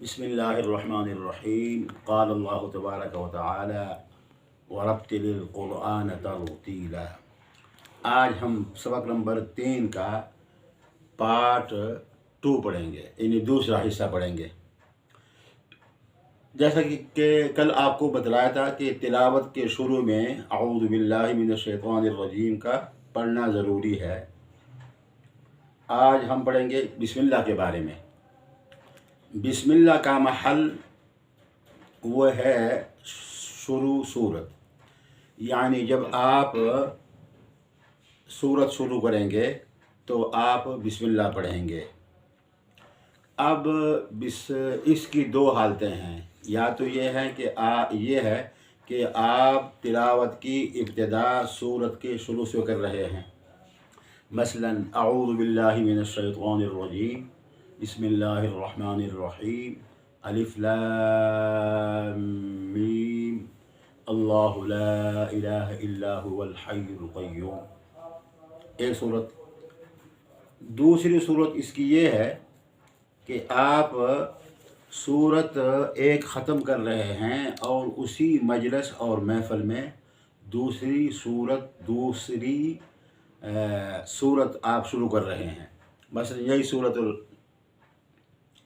बिस्मिल्लाहिर्रहमानिर्रहीम क़ाल अल्लाहु तबारक व तआला वरत्तिलिल क़ुरआन तरतीला। आज हम सबक नंबर 3 का पार्ट 2 पढ़ेंगे, यानी दूसरा हिस्सा पढ़ेंगे। जैसा कि कल आपको बतलाया था कि तिलावत के शुरू में अऊज़ु बिल्लाहि मिनश शैतानिर रजीम का पढ़ना ज़रूरी है। आज हम पढ़ेंगे बिस्मिल्लाह के बारे में। बिस्मिल्लाह का महल वो है शुरू सूरत, यानी जब आप सूरत शुरू करेंगे तो आप बिस्मिल्लाह पढ़ेंगे। अब इसकी दो हालतें हैं। या तो ये है कि आप तिलावत की इब्तिदा सूरत के शुरू से कर रहे हैं। मसलन अऊज़ु बिल्लाहि मिनश शैतानिर रजीम बिस्मिल्लाहिर्रहमानिर्रहीम अलिफ लाम मीम अल्लाहु ला इलाहा इल्ला हुवल हय्युल क़य्यूम, एक सूरत। दूसरी सूरत इसकी ये है कि आप सूरत एक ख़त्म कर रहे हैं और उसी मजलिस और महफ़िल में दूसरी सूरत आप शुरू कर रहे हैं। बस यही सूरत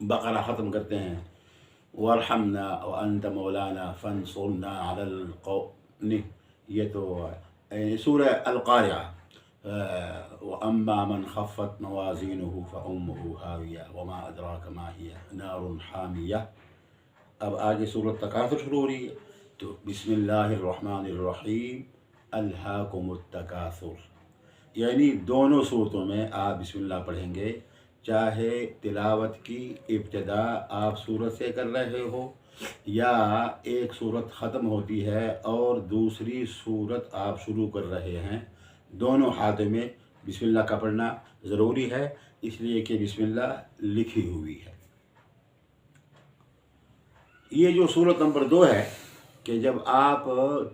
बकरा ख़त्म करते हैं, वरहमना व अंत मौलाना फंसुरना अलल कौम, ये तो सूरह अल-क़ारिआ। व अम्मा मन खफ़्फ़त मवाज़ीनुहु फ़उम्मुहु हाविया वमा अदराका मा हिया नारुन हामिया। अब आगे सूरत तकासुर शुरू हो रही है, तो बिस्मिल्लाहिर्रहमानिर्रहीम अल्हाकुमुत तकासुर, यानी दोनों सूरतों में आप बिस्मिल्लाह पढ़ेंगे। चाहे तिलावत की इब्तिदा आप सूरत से कर रहे हो या एक सूरत ख़त्म होती है और दूसरी सूरत आप शुरू कर रहे हैं, दोनों हाथों में बिस्मिल्लाह का पढ़ना ज़रूरी है, इसलिए कि बिस्मिल्लाह लिखी हुई है। ये जो सूरत नंबर 2 है कि जब आप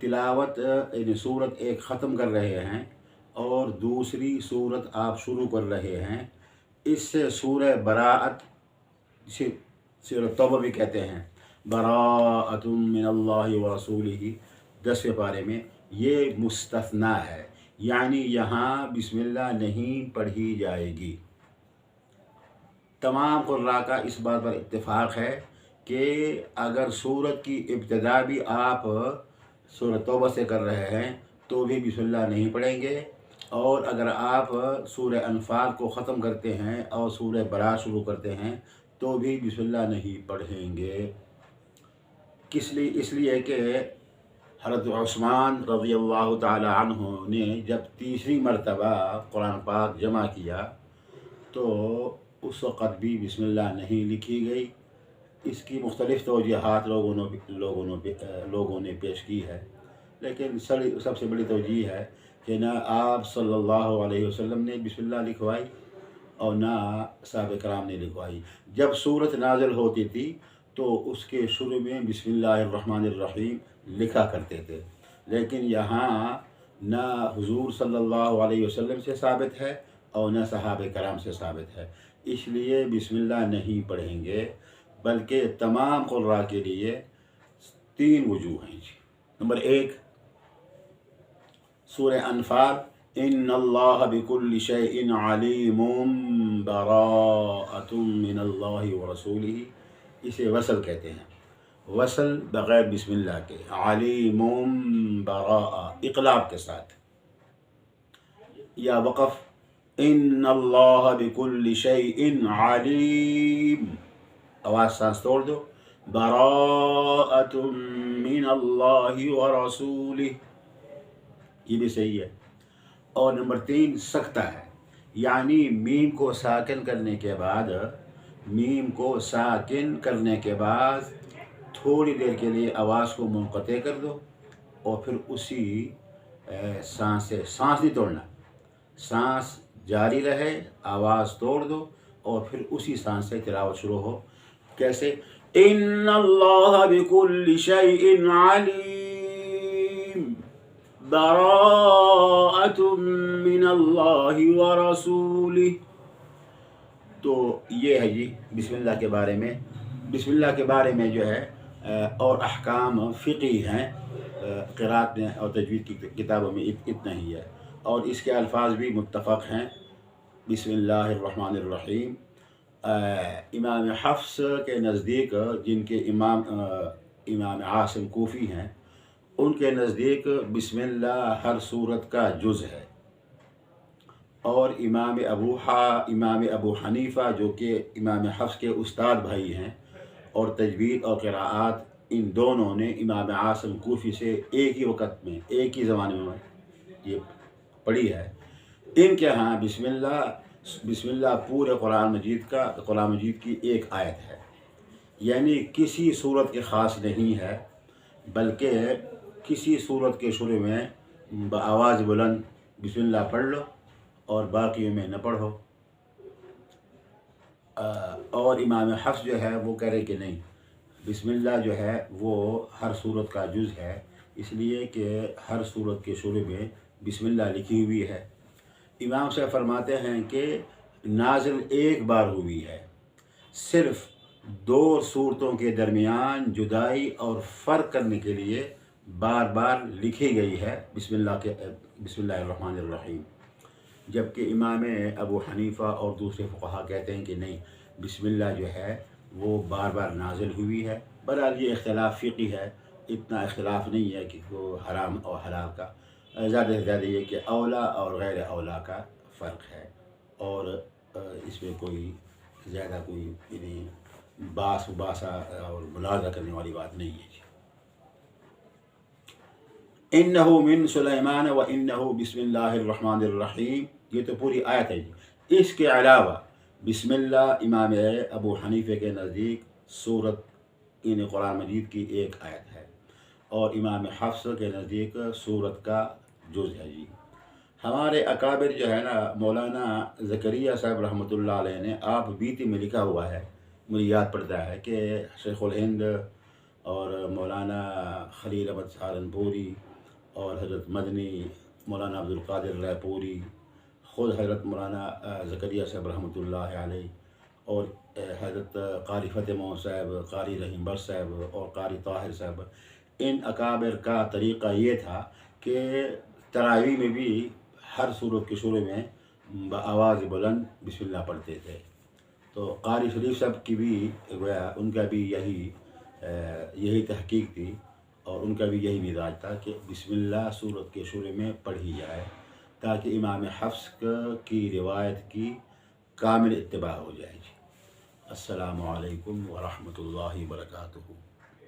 तिलावत यानी सूरत एक ख़त्म कर रहे हैं और दूसरी सूरत आप शुरू कर रहे हैं, इससे सूरह बराअत, जिसे सूरह तौबा भी कहते हैं, बराअतुम मिनल्लाहि व रसूलिही, 10वें पारे में ये मुस्तस्ना है, यानी यहाँ बिस्मिल्लाह नहीं पढ़ी जाएगी। तमाम क़ुर्रा का इस बात पर इत्तेफाक है कि अगर सूरत की इब्तिदा भी आप सूरह तौबा से कर रहे हैं तो भी बिस्मिल्लाह नहीं पढ़ेंगे, और अगर आप सूरह अनफाल को ख़त्म करते हैं और सूरह बराअत शुरू करते हैं तो भी बिस्मिल्लाह नहीं पढ़ेंगे। किस लिए? इसलिए कि हज़रत उस्मान रज़ियल्लाहु ताला अन्हु ने जब तीसरी मरतबा कुरान पाक जमा किया तो उस वक़्त भी बिस्मिल्लाह नहीं लिखी गई। इसकी मुख्तलिफ़ तौजीहात लोगों ने पेश की है, लेकिन सबसे बड़ी तौजीह है कि ना आप सल्लल्लाहु अलैहि वसल्लम ने बिस्मिल्लाह लिखवाई और ना सहाबा कराम ने लिखवाई। जब सूरत नाज़िल होती थी तो उसके शुरू में बिस्मिल्लाहिर्रहमानिर्रहीम लिखा करते थे, लेकिन यहाँ ना हुज़ूर सल्लल्लाहु अलैहि वसल्लम से साबित है और ना सहाबा कराम से साबित है, इसलिए बिस्मिल्लाह नहीं पढ़ेंगे। बल्कि तमाम क़ुर्रा के लिए 3 वजूह हैं जी। नंबर 1, सूरह अनफाल, इन्नल्लाह बिकुल्लि शैइन अलीमुम बराअतुम मिनल्लाहि व रसूलिही, इसे वसल कहते हैं। वसल बग़ैर बिस्मिल्लाह के, अलीमुम बराअ इक़लाब के साथ, या वक़फ़ इन्नल्लाह बिकुल्लि शैइन अलीम, आवाज़ सांस तोड़ दो, बराअतुम मिनल्लाहि व रसूलिही, ये भी सही है। और नंबर 3 सख्ता है, यानी मीम को साकिन करने के बाद थोड़ी देर के लिए आवाज़ को मुनक़ते कर दो और फिर उसी सांस नहीं तोड़ना, सांस जारी रहे, आवाज़ तोड़ दो और फिर उसी सांस से तिलावत शुरू हो। कैसे? इन्नल्लाह बिकुल्लि शैइन अलीम बराअतुम मिनल्लाहि व रसूलिही। तो ये है जी बिस्मिल्लाह के बारे में بسم اللہ کے بارے میں جو ہے اور احکام فقہی ہیں قرات میں اور تجوید کی کتابوں میں اتنا ہی ہے، اور اس کے الفاظ بھی متفق ہیں۔ بسم اللہ الرحمن الرحیم امام حفص کے نزدیک، جن کے امام عاصم کوفی ہیں، ان کے نزدیک بسم اللہ ہر صورت کا جز ہے، اور امام ابو حنیفہ جو کہ امام حفص کے استاد بھائی ہیں، اور تجوید اور قراءات ان دونوں نے امام عاصم کوفی سے ایک ہی وقت میں ایک ہی زمانے میں یہ پڑھی ہے۔ ان کے ہاں بسم اللہ پورے قرآن مجید کی ایک آیت ہے، یعنی کسی صورت کے خاص نہیں ہے، بلکہ کسی صورت کے شروع میں بآواز بلند بسم اللہ پڑھ لو اور باقیوں میں نہ پڑھو۔ اور امام حفص جو ہے وہ کہہ رہے کہ نہیں، بسم اللہ جو ہے وہ ہر صورت کا جز ہے، اس لیے کہ ہر صورت کے شروع میں بسم اللہ لکھی ہوئی ہے۔ امام صاحب فرماتے ہیں کہ نازل ایک بار ہوئی ہے، صرف دو صورتوں کے درمیان جدائی اور فرق کرنے کے لیے بار بار لکھی گئی ہے بسم اللہ الرحمن الرحیم، جبکہ امام ابو حنیفہ اور دوسرے فقہا کہتے ہیں کہ نہیں، بسم اللہ جو ہے وہ بار بار نازل ہوئی ہے۔ بہرحال یہ اختلاف فقہی ہے، اتنا اختلاف نہیں ہے کہ وہ حرام اور حلال کا، زیادہ سے زیادہ یہ کہ اولا اور غیر اولا کا فرق ہے، اور اس میں کوئی زیادہ کوئی یعنی باسا اور ملاحظہ کرنے والی بات نہیں ہے۔ انہ من سلیمان و انہ بسم اللہ الرحمن الرحیم، یہ تو پوری آیت ہے جی۔ اس کے علاوہ بسم اللہ امام ابو حنیفہ کے نزدیک سورت یعنی قرآن مجید کی ایک آیت ہے، اور امام حفص کے نزدیک سورت کا جز ہے جی۔ ہمارے اکابر جو ہے نا، مولانا زکریا صاحب رحمۃ اللہ علیہ نے آپ بیتی میں لکھا ہوا ہے، مجھے یاد پڑتا ہے کہ شیخ الہند اور مولانا خلیل احمد سہارنپوری اور حضرت مدنی مولانا عبدالقادر رائے پوری، خود حضرت مولانا زکریا صاحب رحمۃ اللہ علیہ، اور حضرت قاری فتح محمد صاحب، قاری رحیم بخش صاحب اور قاری طاہر صاحب، ان اکابر کا طریقہ یہ تھا کہ تراویح میں بھی ہر صورت کے شروع میں بآواز بلند بسم اللہ پڑھتے تھے۔ تو قاری شریف صاحب کی بھی گویا ان کا بھی یہی تحقیق تھی، اور ان کا بھی یہی مزاج تھا کہ بسم اللہ صورت کے شروع میں پڑھی جائے، تاکہ امام حفص کی روایت کی کامل اتباع ہو جائے۔ السلام علیکم ورحمۃ اللہ وبرکاتہ۔